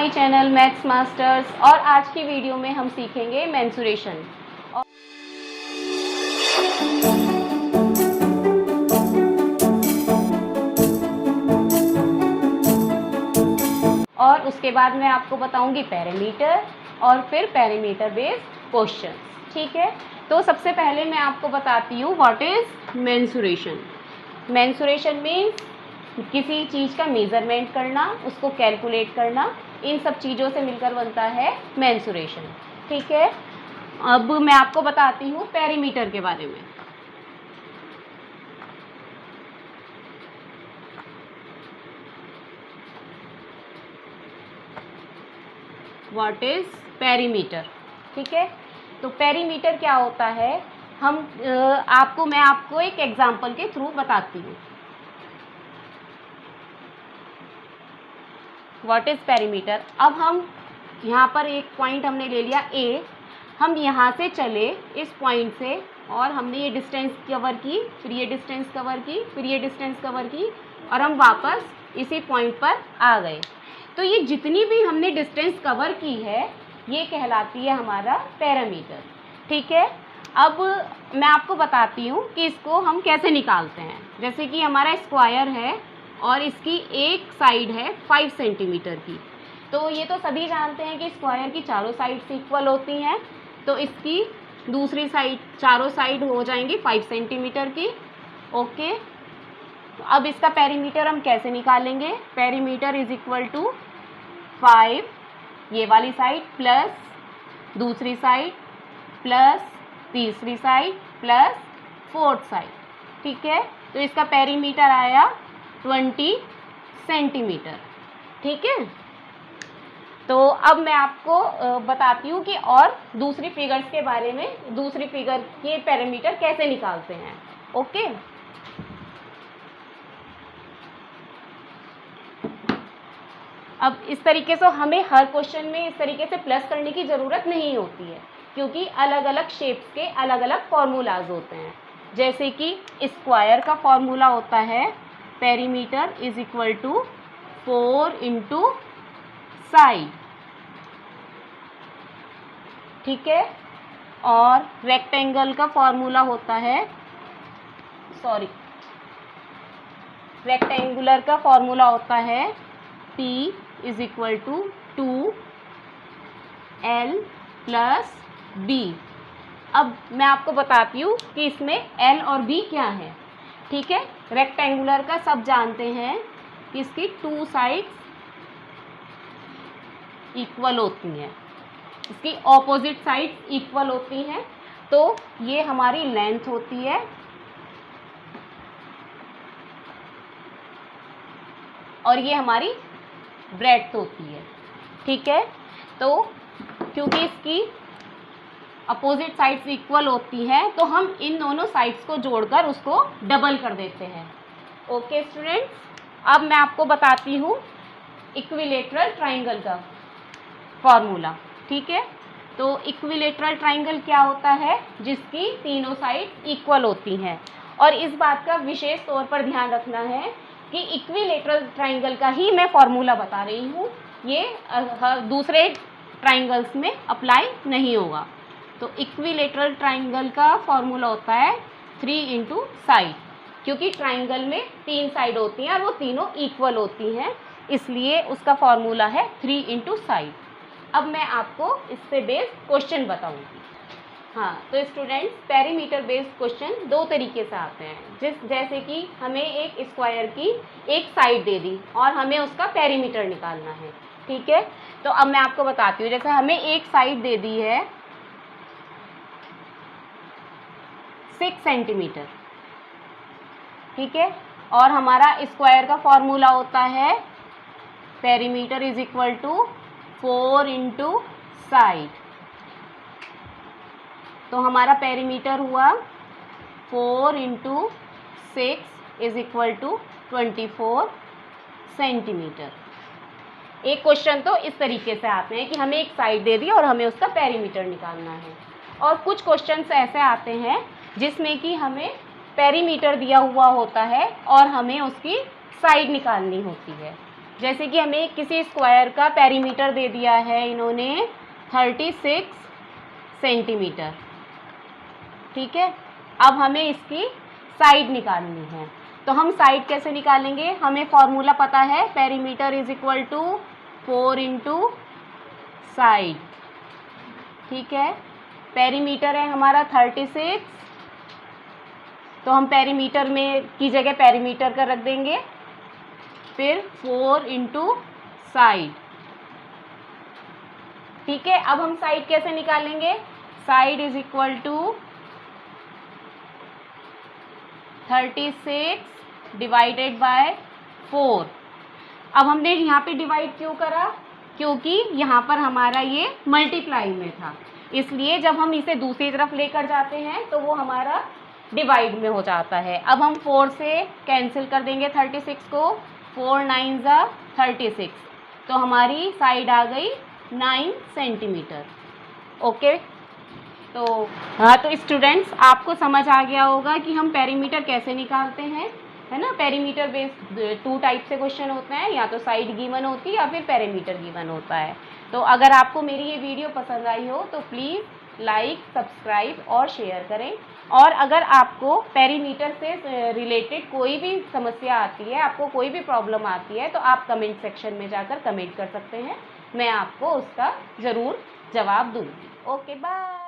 My channel maths masters. और आज की वीडियो में हम सीखेंगे मेंसुरेशन। और उसके बाद मैं आपको बताऊंगी पैरामीटर और फिर पैरामीटर बेस्ड क्वेश्चन। ठीक है, तो सबसे पहले मैं आपको बताती हूँ what is mensuration. Mensuration means किसी चीज़ का मेज़रमेंट करना, उसको कैलकुलेट करना, इन सब चीज़ों से मिलकर बनता है मेंसुरेशन। ठीक है, अब मैं आपको बताती हूँ पेरीमीटर के बारे में। What is perimeter. ठीक है, तो पेरीमीटर क्या होता है, मैं आपको एक एग्जांपल के थ्रू बताती हूँ। What is perimeter. अब हम यहाँ पर एक पॉइंट हमने ले लिया ए, हम यहाँ से चले इस पॉइंट से और हमने ये डिस्टेंस कवर की, फिर ये डिस्टेंस कवर की, फिर ये डिस्टेंस कवर की और हम वापस इसी पॉइंट पर आ गए। तो ये जितनी भी हमने डिस्टेंस कवर की है ये कहलाती है हमारा पैरामीटर। ठीक है, अब मैं आपको बताती हूँ कि इसको हम कैसे निकालते हैं। जैसे कि हमारा स्क्वायर है और इसकी एक साइड है 5 सेंटीमीटर की, तो ये तो सभी जानते हैं कि स्क्वायर की चारों साइड्स इक्वल होती हैं, तो इसकी दूसरी साइड, चारों साइड हो जाएंगी 5 सेंटीमीटर की। ओके, तो अब इसका पेरीमीटर हम कैसे निकालेंगे। पेरीमीटर इज इक्वल टू 5 ये वाली साइड प्लस दूसरी साइड प्लस तीसरी साइड प्लस फोर्थ साइड। ठीक है, तो इसका पेरीमीटर आया 20 सेंटीमीटर। ठीक है, तो अब मैं आपको बताती हूँ कि और दूसरी फिगर्स के बारे में, दूसरी फिगर के पैरामीटर कैसे निकालते हैं। ओके, अब इस तरीके से हमें हर क्वेश्चन में इस तरीके से प्लस करने की ज़रूरत नहीं होती है, क्योंकि अलग अलग शेप्स के अलग अलग फॉर्मूलाज होते हैं। जैसे कि स्क्वायर का फॉर्मूला होता है perimeter is equal to 4 into side. ठीक है, और रेक्टेंगल का फॉर्मूला होता है, रेक्टेंगुलर का फॉर्मूला होता है P is equal to 2L plus B। अब मैं आपको बताती हूँ कि इसमें L और B क्या है। ठीक है, रेक्टेंगुलर का सब जानते हैं कि इसकी 2 साइड्स इक्वल होती हैं, इसकी ऑपोजिट साइड्स इक्वल होती हैं, तो ये हमारी लेंथ होती है और ये हमारी ब्रेड्थ होती है। ठीक है, तो क्योंकि इसकी अपोजिट साइड्स इक्वल होती हैं तो हम इन दोनों साइड्स को जोड़कर उसको डबल कर देते हैं। ओके स्टूडेंट्स, अब मैं आपको बताती हूँ इक्विलेटरल ट्राइंगल का फॉर्मूला। ठीक है, तो इक्विलेटरल ट्राइंगल क्या होता है, जिसकी तीनों साइड इक्वल होती हैं। और इस बात का विशेष तौर पर ध्यान रखना है कि इक्विलेटरल ट्राइंगल का ही मैं फॉर्मूला बता रही हूँ, ये दूसरे ट्राइंगल्स में अप्लाई नहीं होगा। तो इक्विलेटरल ट्राइंगल का फॉर्मूला होता है 3 इंटू साइड, क्योंकि ट्राइंगल में 3 साइड होती हैं और वो तीनों इक्वल होती हैं, इसलिए उसका फॉर्मूला है 3 इंटू साइड। अब मैं आपको इससे बेस्ड क्वेश्चन बताऊंगी। हाँ, तो स्टूडेंट्स पेरीमीटर बेस्ड क्वेश्चन दो तरीके से आते हैं। जैसे कि हमें एक स्क्वायर की एक साइड दे दी और हमें उसका पेरीमीटर निकालना है। ठीक है, तो अब मैं आपको बताती हूँ, जैसे हमें एक साइड दे दी है 6 सेंटीमीटर। ठीक है, और हमारा स्क्वायर का फॉर्मूला होता है perimeter is equal to 4 into side. तो हमारा पेरीमीटर हुआ 4 into 6 is equal to 24 centimeter. एक क्वेश्चन तो इस तरीके से आते हैं कि हमें एक साइड दे दी और हमें उसका पेरीमीटर निकालना है। और कुछ क्वेश्चंस ऐसे आते हैं जिसमें कि हमें पेरीमीटर दिया हुआ होता है और हमें उसकी साइड निकालनी होती है। जैसे कि हमें किसी स्क्वायर का पेरीमीटर दे दिया है इन्होंने 36 सेंटीमीटर, ठीक है। अब हमें इसकी साइड निकालनी है, तो हम साइड कैसे निकालेंगे, हमें फॉर्मूला पता है, perimeter is equal to 4 into side, ठीक है। पेरीमीटर है हमारा 36, तो हम पेरीमीटर में की जगह पेरीमीटर का रख देंगे, फिर 4 इंटू साइड, ठीक है। अब हम साइड कैसे निकालेंगे, side is equal to 36 divided by 4। अब हमने यहाँ पे डिवाइड क्यों करा, क्योंकि यहाँ पर हमारा ये मल्टीप्लाई में था, इसलिए जब हम इसे दूसरी तरफ लेकर जाते हैं तो वो हमारा डिवाइड में हो जाता है। अब हम 4 से कैंसिल कर देंगे 36 को, 4 9 ज़ा 36, तो हमारी साइड आ गई 9 सेंटीमीटर। ओके, तो हाँ, तो स्टूडेंट्स आपको समझ आ गया होगा कि हम पेरीमीटर कैसे निकालते हैं, है ना। पेरीमीटर बेस्ड 2 टाइप से क्वेश्चन होते हैं, या तो साइड गिवन होती है या फिर पेरीमीटर गिवन होता है। तो अगर आपको मेरी ये वीडियो पसंद आई हो तो प्लीज़ लाइक, सब्सक्राइब और शेयर करें। और अगर आपको पेरीमीटर से रिलेटेड कोई भी समस्या आती है, आपको कोई भी प्रॉब्लम आती है, तो आप कमेंट सेक्शन में जाकर कमेंट कर सकते हैं, मैं आपको उसका ज़रूर जवाब दूँगी। Okay, bye.